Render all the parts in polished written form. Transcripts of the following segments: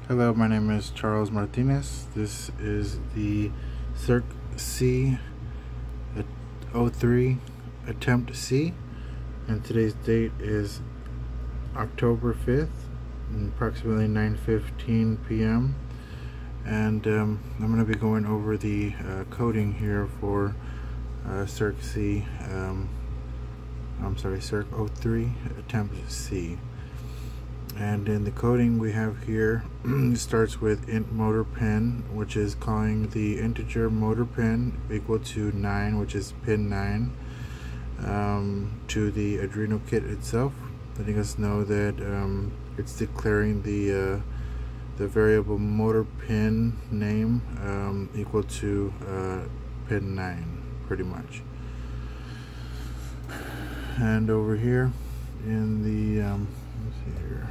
Hello, my name is Charles Martinez. This is the Circ C 03 Attempt C, and today's date is October 5th, approximately 9:15 p.m. And I'm going to be going over the coding here for Circ C. Circ 03 Attempt C. And in the coding we have here, it starts with int motor pin, which is calling the integer motor pin equal to 9, which is pin 9, to the Arduino kit itself, letting us know that it's declaring the variable motor pin name equal to pin 9, pretty much. And over here in the let's see here.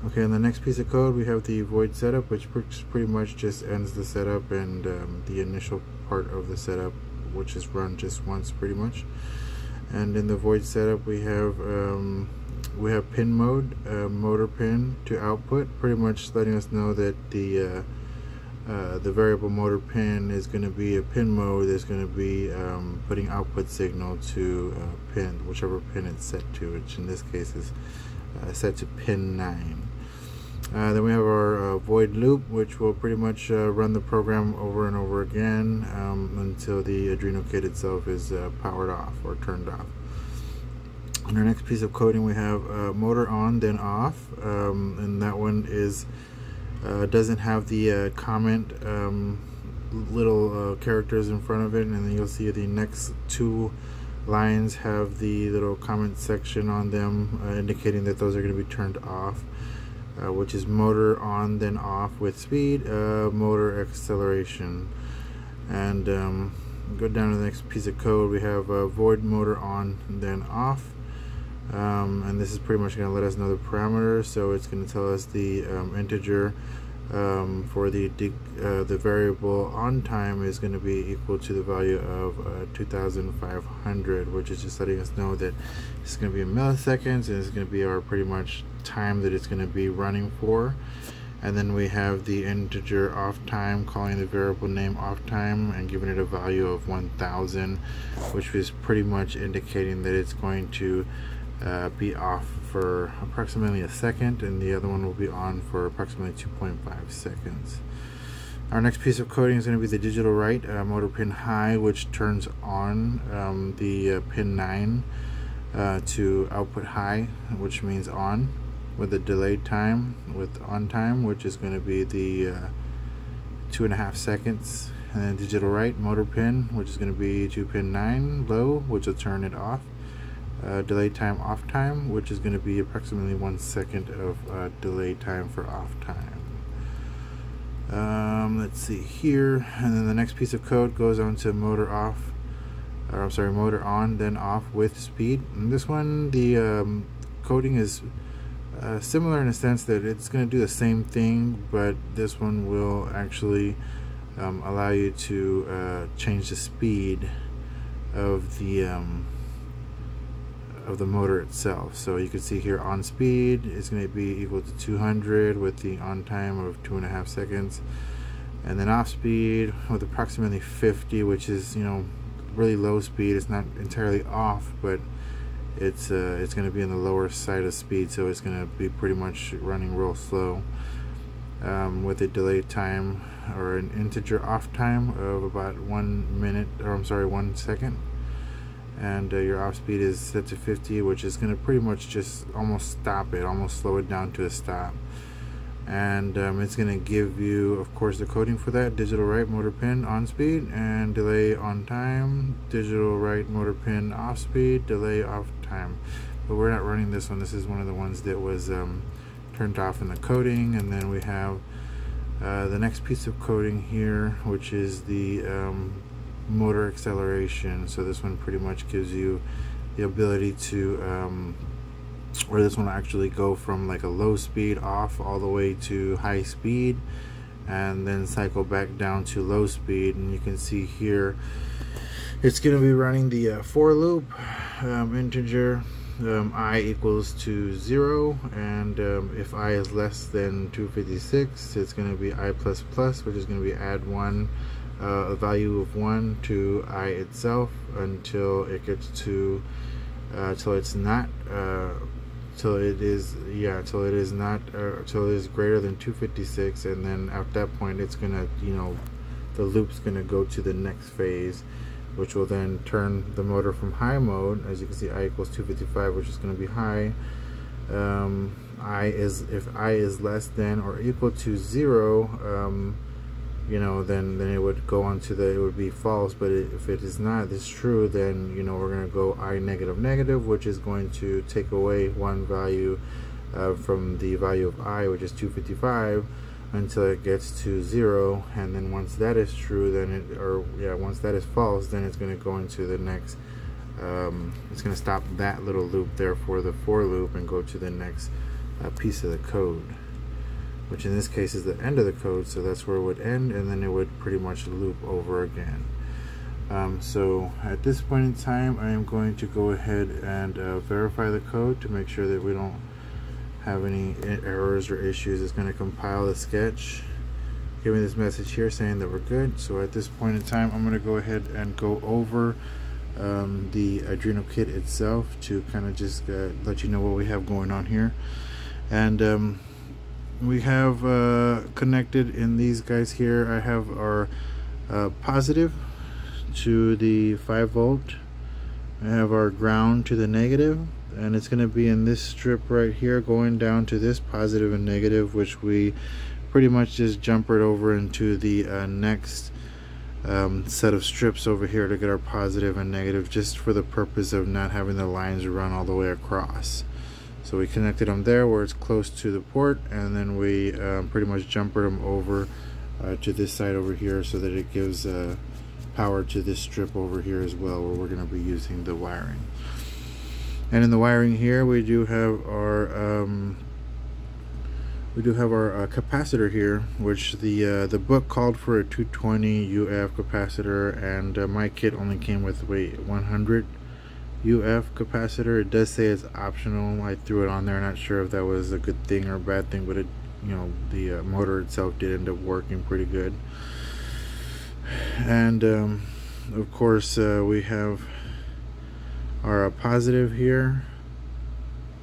Okay, in the next piece of code we have the void setup, which pretty much just ends the setup and the initial part of the setup, which is run just once pretty much. And in the void setup we have pin mode, motor pin to output, pretty much letting us know that the variable motor pin is going to be a pin mode that's going to be putting output signal to pin, whichever pin it's set to, which in this case is set to pin 9. Then we have our void loop, which will pretty much run the program over and over again until the Arduino kit itself is powered off or turned off. On our next piece of coding we have motor on then off, and that one is doesn't have the comment little characters in front of it, and then you'll see the next two lines have the little comment section on them indicating that those are going to be turned off, which is motor on then off with speed, motor acceleration. And go down to the next piece of code, we have void motor on then off, and this is pretty much going to let us know the parameters. So it's going to tell us the integer for the variable on time is going to be equal to the value of 2500, which is just letting us know that it's going to be in milliseconds, and it's going to be our pretty much time that it's going to be running for. And then we have the integer off time, calling the variable name off time and giving it a value of 1000, which is pretty much indicating that it's going to be off for approximately a second, and the other one will be on for approximately 2.5 seconds. Our next piece of coding is going to be the digital write motor pin high, which turns on the pin 9 to output high, which means on, with a delayed time with on time, which is going to be the 2.5 seconds. And then digital write motor pin, which is going to be to pin 9 low, which will turn it off. Delay time off time, which is going to be approximately 1 second of delay time for off time. Let's see here, and then the next piece of code goes on to motor off, or I'm sorry, motor on then off with speed. And this one, the coding is similar in a sense that it's going to do the same thing, but this one will actually allow you to change the speed of the motor itself. So you can see here on speed is going to be equal to 200 with the on time of 2.5 seconds, and then off speed with approximately 50, which is, you know, really low speed. It's not entirely off, but it's going to be in the lower side of speed, so it's going to be pretty much running real slow, with a delay time or an integer off time of about 1 minute, or I'm sorry, 1 second. And your off speed is set to 50, which is going to pretty much just almost stop it, almost slow it down to a stop. And it's going to give you, of course, the coding for that: digital write motor pin on speed and delay on time, digital write motor pin off speed, delay off time. But we're not running this one. This is one of the ones that was turned off in the coding. And then we have the next piece of coding here, which is the motor acceleration. So this one pretty much gives you the ability to or this one will actually go from like a low speed off all the way to high speed, and then cycle back down to low speed. And you can see here it's going to be running the for loop integer I equals to 0, and if I is less than 256, it's going to be I plus plus, which is going to be add 1, a value of 1 to I itself until it gets to till it's not till it is greater than 256, and then at that point it's gonna, the loop's gonna go to the next phase, which will then turn the motor from high mode. As you can see, I equals 255, which is going to be high. If I is less than or equal to 0, then it would go on to it would be false. But if it is not this true, then we're going to go I negative negative, which is going to take away one value from the value of I, which is 255, until it gets to 0, and then once that is true, then once that is false, then it's going to go into the next. It's going to stop that little loop there for the for loop and go to the next piece of the code, which in this case is the end of the code. So that's where it would end, and then it would pretty much loop over again. So at this point in time, I am going to go ahead and verify the code to make sure that we don't have any errors or issues. It's going to compile the sketch, give me this message here saying that we're good. So at this point in time, I'm going to go ahead and go over the Arduino kit itself to kind of just let you know what we have going on here. And we have connected in these guys here, I have our positive to the 5 volt, I have our ground to the negative, and it's going to be in this strip right here going down to this positive and negative, which we pretty much just jumpered over into the next set of strips over here to get our positive and negative, just for the purpose of not having the lines run all the way across. So we connected them there where it's close to the port, and then we pretty much jumpered them over to this side over here, so that it gives power to this strip over here as well, where we're going to be using the wiring. And in the wiring here, we do have our capacitor here, which the book called for a 220 UF capacitor, and my kit only came with 100 UF capacitor. It does say it's optional. I threw it on there. Not sure if that was a good thing or a bad thing, but it, the motor itself did end up working pretty good. And of course, we have our positive here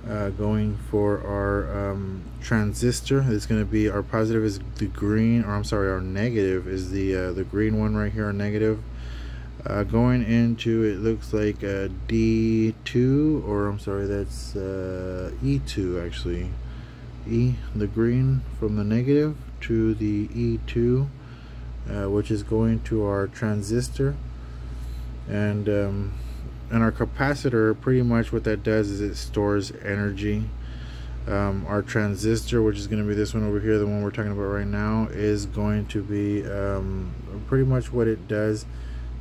going for our transistor. It's going to be, our positive is the green, or I'm sorry, our negative is the green one right here, our negative. Going into, it looks like D2, or I'm sorry, that's E2 actually. The green from the negative to the E2, which is going to our transistor. And our capacitor, pretty much what that does is it stores energy. Our transistor, which is going to be this one over here, the one we're talking about right now, is going to be pretty much what it does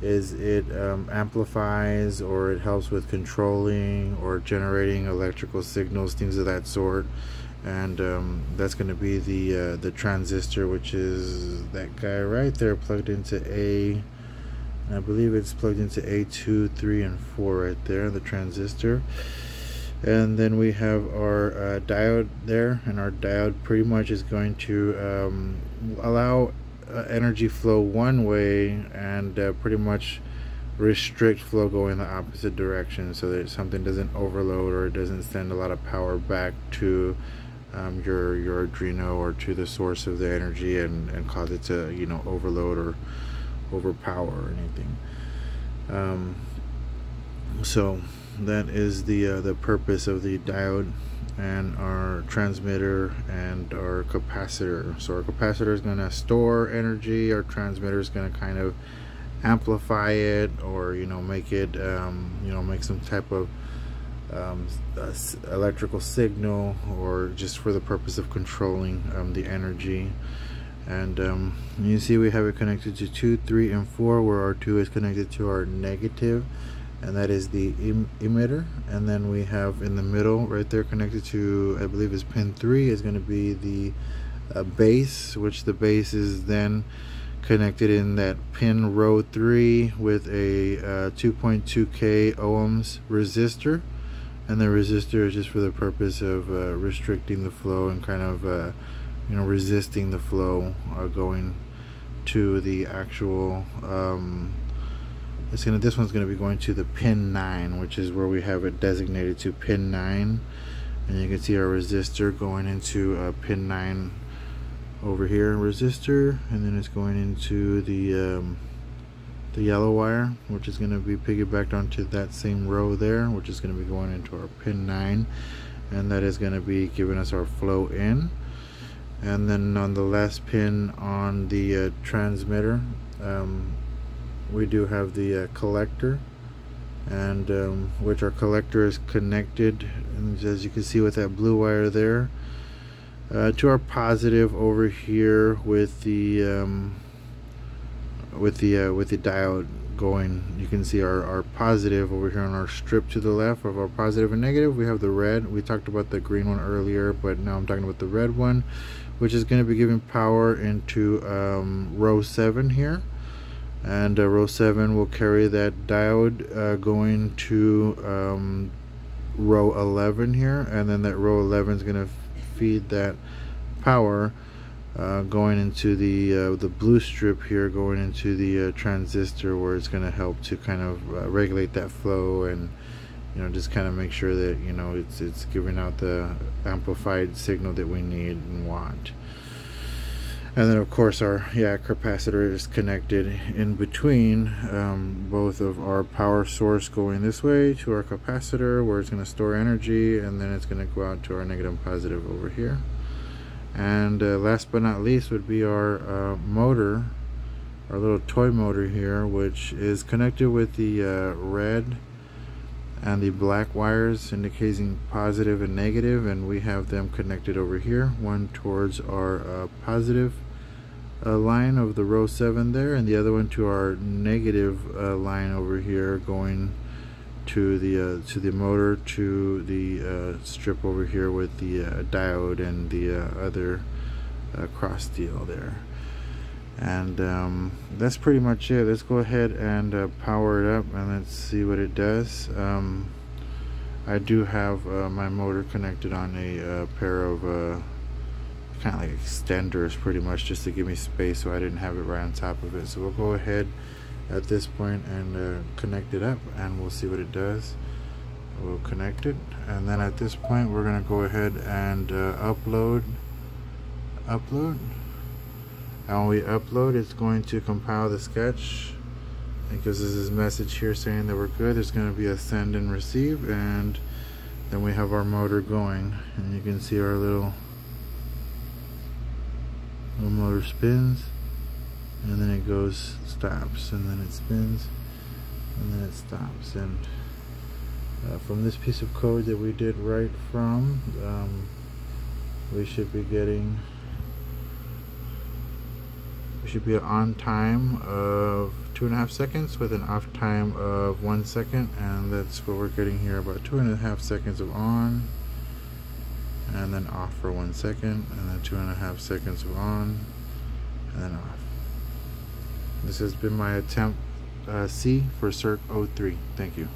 is it amplifies, or it helps with controlling or generating electrical signals, things of that sort. And that's going to be the transistor, which is that guy right there, plugged into I believe it's plugged into A2, 3, and 4 right there, the transistor. And then we have our diode there, and our diode pretty much is going to allow energy flow one way, and pretty much restrict flow going the opposite direction, so that something doesn't overload, or it doesn't send a lot of power back to your Arduino or to the source of the energy, and cause it to overload or overpower or anything. So that is the purpose of the diode and our transmitter and our capacitor. So our capacitor is going to store energy, our transmitter is going to kind of amplify it, or make it make some type of electrical signal, or just for the purpose of controlling the energy. And you see we have it connected to 2, 3, and 4, where our 2 is connected to our negative, and that is the emitter. And then we have in the middle right there, connected to, I believe is pin 3, is going to be the base, which the base is then connected in that pin row 3 with a 2.2k ohms resistor, and the resistor is just for the purpose of restricting the flow and kind of you know, resisting the flow going to the actual this one's going to be going to the pin 9, which is where we have it designated to pin 9, and you can see our resistor going into pin 9 over here, resistor, and then it's going into the yellow wire, which is going to be piggybacked onto that same row there, which is going to be going into our pin 9, and that is going to be giving us our flow in. And then on the last pin on the transmitter, we do have the collector, and which our collector is connected, and as you can see with that blue wire there, to our positive over here with the diode going. You can see our positive over here on our strip to the left of our positive and negative. We have the red. We talked about the green one earlier, but now I'm talking about the red one, which is going to be giving power into row 7 here, and row 7 will carry that diode going to row 11 here, and then that row 11 is going to feed that power going into the blue strip here, going into the transistor, where it's going to help to kind of regulate that flow, and you know, just kind of make sure that, you know, it's giving out the amplified signal that we need and want. And then of course our capacitor is connected in between both of our power source going this way to our capacitor, where it's going to store energy, and then it's going to go out to our negative and positive over here. And last but not least would be our motor, our little toy motor here, which is connected with the red and the black wires indicating positive and negative, and we have them connected over here, one towards our positive line of the row 7 there, and the other one to our negative line over here, going to the motor, to the strip over here with the diode and the other cross deal there. And that's pretty much it. Let's go ahead and power it up, and let's see what it does. I do have my motor connected on a pair of kind of like extenders, pretty much, just to give me space, so I didn't have it right on top of it. So we'll go ahead at this point and connect it up, and we'll see what it does. We'll connect it, and then at this point we're going to go ahead and upload. And when we upload, it's going to compile the sketch, because there's this message here saying that we're good. There's going to be a send and receive, and then we have our motor going, and you can see our little motor spins, and then it goes, stops, and then it spins, and then it stops. And from this piece of code that we did right from, we should be getting, we should be on time of 2.5 seconds with an off time of 1 second, and that's what we're getting here, about 2.5 seconds of on, and then off for 1 second, and then 2.5 seconds of on, and then off. This has been my attempt C for Circ 03. Thank you.